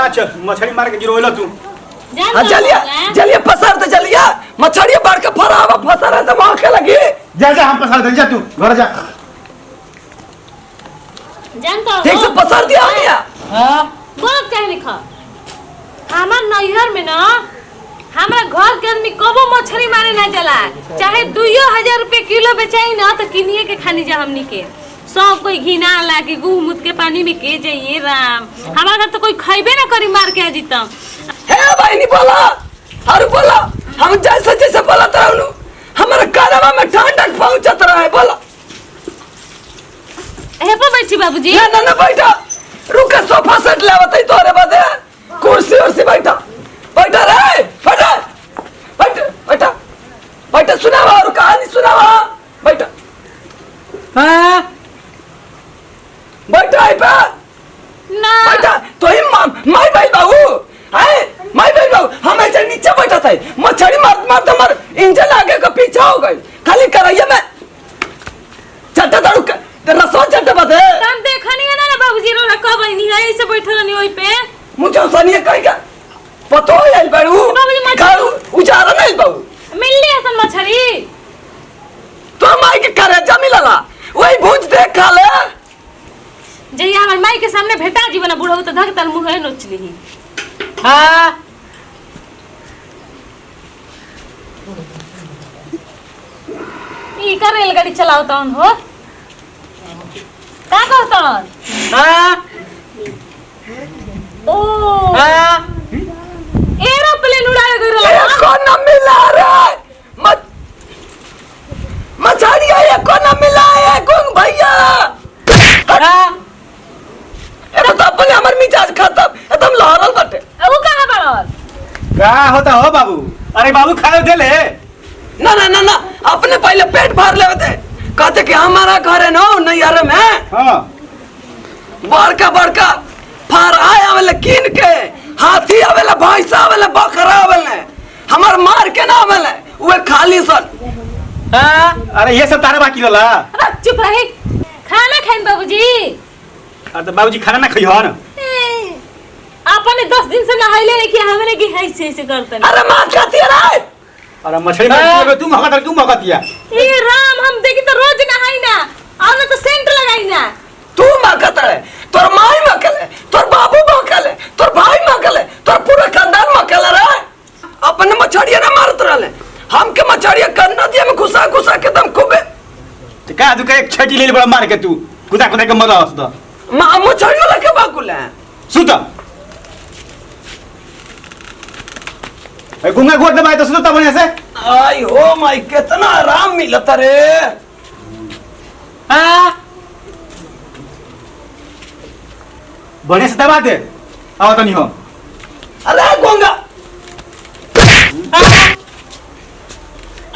आज मछली मार के गिरोला तू। हां चलिए चलिए पसार तो चलिए मछली बाढ़ के फरावा फसारा तो वहां के लगी। जा जा हम पसार दे जा तू घर जा। जानता हो ठीक से पसार दिया गया। हां बहुत कह लिखा हमार नैहर में ना हमारा घर के आदमी कबो मछली मारे ना चला चाहे 2000 रुपए किलो बेचाई ना तो किनिए के खानी जा हमनी के सब कोई घिना ला के गुह मुत के पानी में के जाइए राम हमारा घर तो कोई खाइबे ना करी मार के आजी तम। हे भाई नहीं बोला और बोला हम जैसे जैसे बोला तरह हमारे कानवा में ठंडक पहुंचत रहा है बोला। हे पर बैठी बाबूजी ना ना बैठा रुका सोफा सेट लेवत है तोरे बदे कुर्सी उर्सी बैठा बैठा रे बैठा बैठा बैठा बैठा सुनावा और कहानी सुनावा बैठा। हां बैठा है बा ना बैठा तो ही माई भाई बाबू है माई भाई बाबू हम ऐसे नीचे बैठा था मछली मार मार तो मार इंजन आगे का पीछे हो गई खाली कराइए में चट्टा दारू रसवा चट्टा बदे तुम देखा नहीं है ना बाबूजी रो कब नहीं है ऐसे बैठे रहनी ओई पे मुझे सनिए कहेगा पतो है बाबू बाबूजी मछली उजारा नहीं बाबू मिल ली असन मछली तो माई के करे जमीला वही भूज देख खा ले जई हमर माई के सामने भेटा जीवन बुढ़ऊ तो धक तल मुंह नोच ली। हां ई का रेलगाड़ी चलावतन हो का कहतन हां ओ हां एरोप्लेन उड़ाए गइल ये कौन मिला रे मछली ये कौन मिला है गुंग भैया। हां ए तो अपने हमर मिजाज खत्म एकदम लहरल बटे वो कहां बड़ल क्या होता हो बाबू? अरे बाबू खाए दे ले। ना ना ना ना अपने पहले पेट भर ले दे कहते कि हमारा घर है ना नैहर में हां बड़का बड़का फार आवेले कीन के हाथी आवेले भैंस आवेले बकरा आवेले हमार मार के ना आवेले वे खाली सन। हां अरे ये सब तारा बाकी रहला। अब चुप रही खाना खाइन बाबूजी। अरे तो बाबूजी खाना ना खइहो ना। आपने 10 दिन से नहाइले नहीं कि हमने की ऐसे करतन। अरे मां खाती है रे अरे मछली मार तू भगतिया ए राम हम देखी तो रोज नहाई ना और तो सेंट लगाई ना तू मकत है तोर माई मकल है तोर बाबू मकल है तोर भाई मकल है तोर पूरा खानदान मकल है रे अपन मछड़िया ना मारत रहले हम के मछड़िया करना दिया में घुसा घुसा के दम खूबे तो का तू का एक छटी ले बड़ा मार के तू कुदा कुदा के मरा हसदा मां मछड़िया लगे बाकुल है सुता ए गुंगा गोद दबाए तो सुता बढ़िया से। आई हो माई कितना आराम मिलता रे। हां बढ़िया से दबा दे आओ तो नहीं हो। अरे गोंगा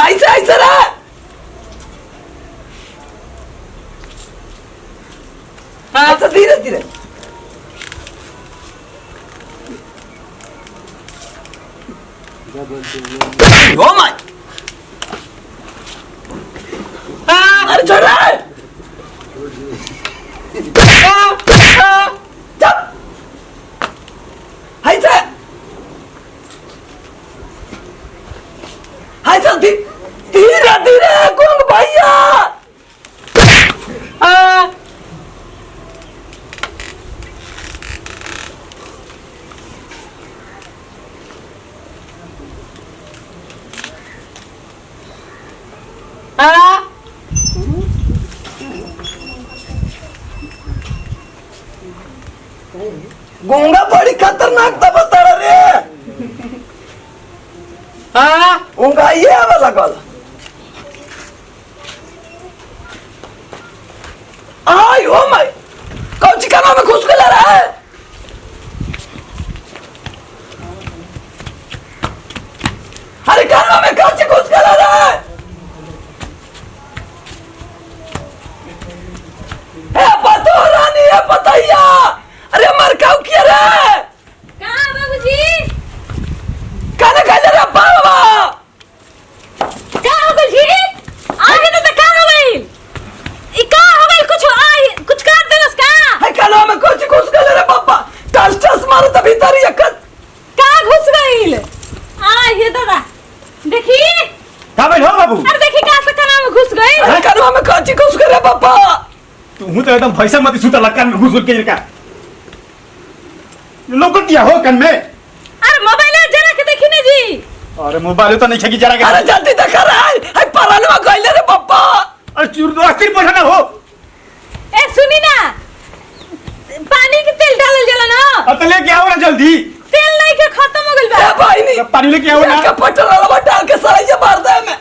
ऐसे ऐसे रे ऐसे धीरे धीरे ओ माय अरे छोड़ रे चल ऐसे ऐसे धीरे धीरे गुंग भैया। गूंगा बड़ी खतरनाक दबा रे। हाँ गूंगा ये आवे लगल आई हो माय कौन सी कानों में घुस के ले रहा है। अरे कानों में कौन सी घुस के ले रहा है। पतो रानी है पतैया अरे मर काऊ किया रे कहां बाबूजी काने खाले रे बाबा का हो गई आगे तो का हो गई ई का हो गई कुछ कुछ का तू तो एकदम भैसा मत सुता लकान में घुस के का लोग दिया हो कन में। अरे मोबाइल जरा के देखी ना जी। अरे मोबाइल तो नहीं छकी जरा के। अरे जल्दी देखा रे हाय परलवा गइले रे पप्पा। अरे चूर दो अस्थिर पढ़ा ना हो। ए सुनी ना पानी के तेल डालल जला ना। अब तो लेके आओ ना जल्दी। तेल नहीं के खत्म हो गइल बा। ए भाई नहीं पानी लेके आओ ना। का पेट्रोल डाल के सराइया मार दे में।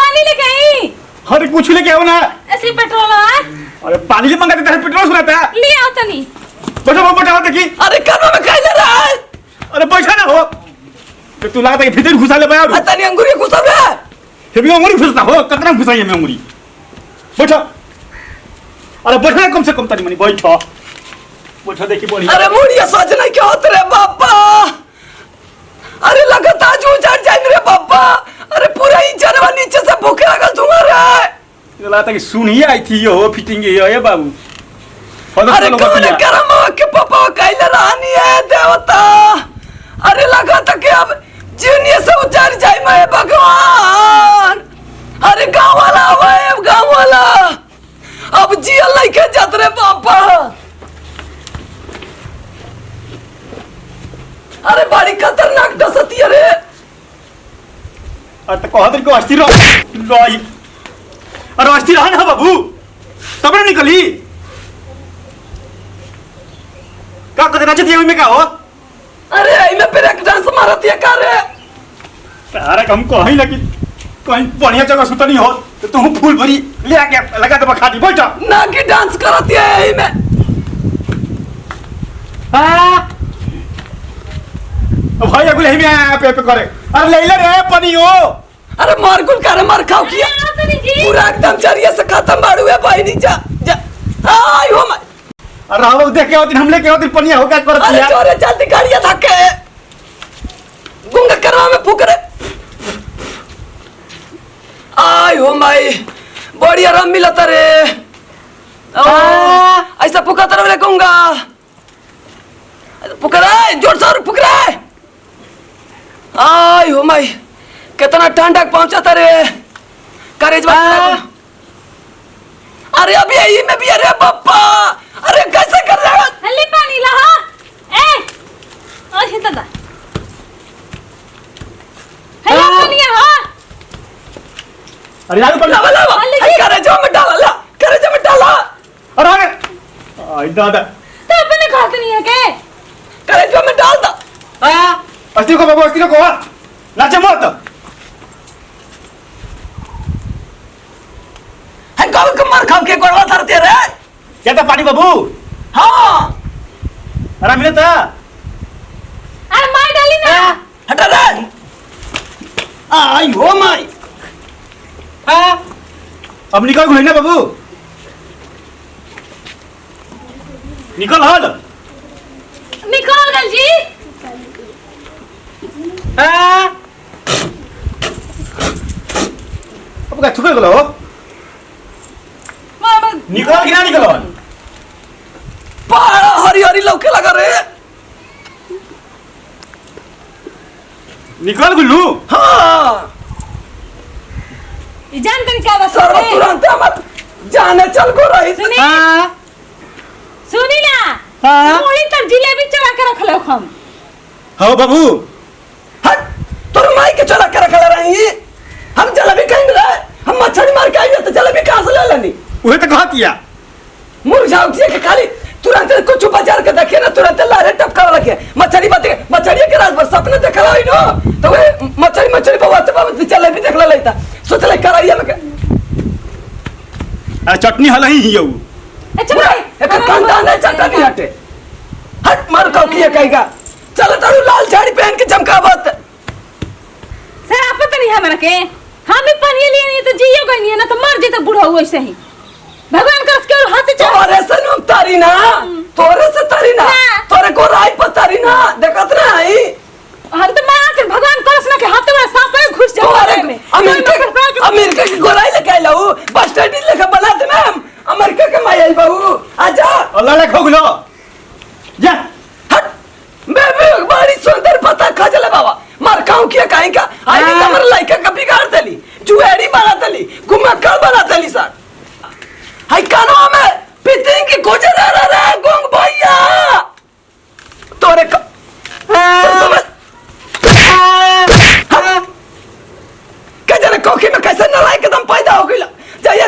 पानी लेके आई। अरे कुछ लेके आओ ना। ऐसी पेट्रोल है। अरे पानी ले मंगाते तेरे पेट्रोल सुनाता। ले आओ तनी। बैठो देखी। अरे कानवा में खाई ले रहा है। अरे बैठा ना हो। तो तू लगता है कि भीतर घुसा ले बया और तनी अंगूरी घुसा रे। हे भी अंगूरी घुसता हो कितना घुसाई है मैं अंगूरी। बैठो। अरे बैठो कम से कम तनी मनी बैठो। बैठो देखी बोली। अरे मुड़िया सोच नहीं क्या होत रे बापा। अरे लगता आज उजड़ जाए रे बापा। अरे पूरा ही जनवा नीचे से भूखे लगल तुम्हारे। लगता है कि सुन ही आई थी यो फिटिंग ये बाबू। अरे कौन करम के पापा कहले रानी है देवता। अरे लगा था कि अब जीवनी से उतर जाए मैं भगवान। अरे गांव वाला है गांव वाला अब जियल नहीं के जात रे पापा। अरे बड़ी खतरनाक डसती है रे। अरे तो कहत को अस्थिर रही। अरे अस्थिर रहा ना बाबू तब ना निकली। का कदे नाचे थी में का हो। अरे इमे पे एक डांस मारत है का रे। अरे हम कहीं लगी कहीं बढ़िया जगह सुता नहीं हो तो तू फूल भरी ले आके लगा दे बखा दी बैठो ना की डांस करत है इमे। हां भाई अगले ही में पे करे। अरे ले ले रे पानी हो। अरे मार गुल करे मार खाओ किया पूरा एकदम चरिया से खत्म बाड़ू है भाई नहीं जा जा आई हो मैं। अरे हम देख के होती हम लेके होती पनिया हो क्या करत अरे यार। चोरे जल्दी गाड़ियां धक्के गुंगा करवा में फूक रे। आई हो माई बड़ी आराम मिलता रे। ऐसा फूका तरह रे गुंगा फूक रे जोर से फूक रे। आई हो माई कितना ठंडक पहुंचा रे करेज। अरे अभी यही में भी अरे पप्पा। अरे कैसे कर रहे हो। हल्ली पानी लहा ए ओ हे दादा हेलो पानी हो। अरे यार लावा लावा करेज में डाला ला करेज में डाला। अरे आई दादा तो अपने खाते नहीं है के करेज में डाल दा। हां अस्थिर को बाबू अस्थिर को नाचे मत। है कब कमर खाओ के गोड़वा धरते रे। क्या था पानी बाबू। हाँ अरे मिले था। अरे मार डाली ना हटा रे। आई हो माई। अब निकल घुले ना बाबू निकल हाल निकल गल जी। अब क्या छुपे गलो निकल कि ना निकल पाड़ा हरी हरी लौके लगा रे। निकल गुल्लू। हाँ जान तन क्या बस सर्व तुरंत मत जाने चल को रही। सुनी हाँ सुनी ना हाँ मोड़ी तर जिलेबी चढ़ा के रख लो हम। हाँ बाबू हट तुम माई के चला कर रखा रही। हम जलेबी कहीं रहे हम मछली मार के आएंगे तो जलेबी कहाँ से ले लेनी। वही तो कहा किया मुरझा उठिए के खाली तुरंत कुछ बाजार के देखे ना तुरंत लारे टपका रखे मछली बाते मछली के रात भर सपने देखला होई नो तो वे मछली बवाते बाबा जलेबी देखला लेता सोचले कराइए में चटनी हल ही यू। अच्छा भाई एक खानदान है चटनी हटे हट मार को किए कहेगा चल तारू लाल साड़ी पहन के चमकावत। सर आप पता नहीं है हमरा के हम भी पानी लिए नहीं तो जियो गई नहीं ना तो मर जेता बूढ़ा हुआ ऐसे ही भगवान का उसके हाथ चढ़। तोरे से नु तारी ना तोरे से तारी ना तोरे को राय पर तारी ना देखत ना आई। हम तो मैं आकर भगवान करस ना के हाथ में सांप में घुस जाओ में अमेरिका की गोराई लेके लाऊ बस स्टैंड लेके बना दे मैम अमेरिका के माई आई बहू आजा अल्लाह ले खो गलो जा हट बेबी बड़ी सुंदर पता खजले बाबा मार खाऊं किया काहे का आई भी कमर लाइका का बिगाड़ देली जुएड़ी बना देली घुमक्कड़ बना देली सर हाय कानवा में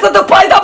से तो पैदा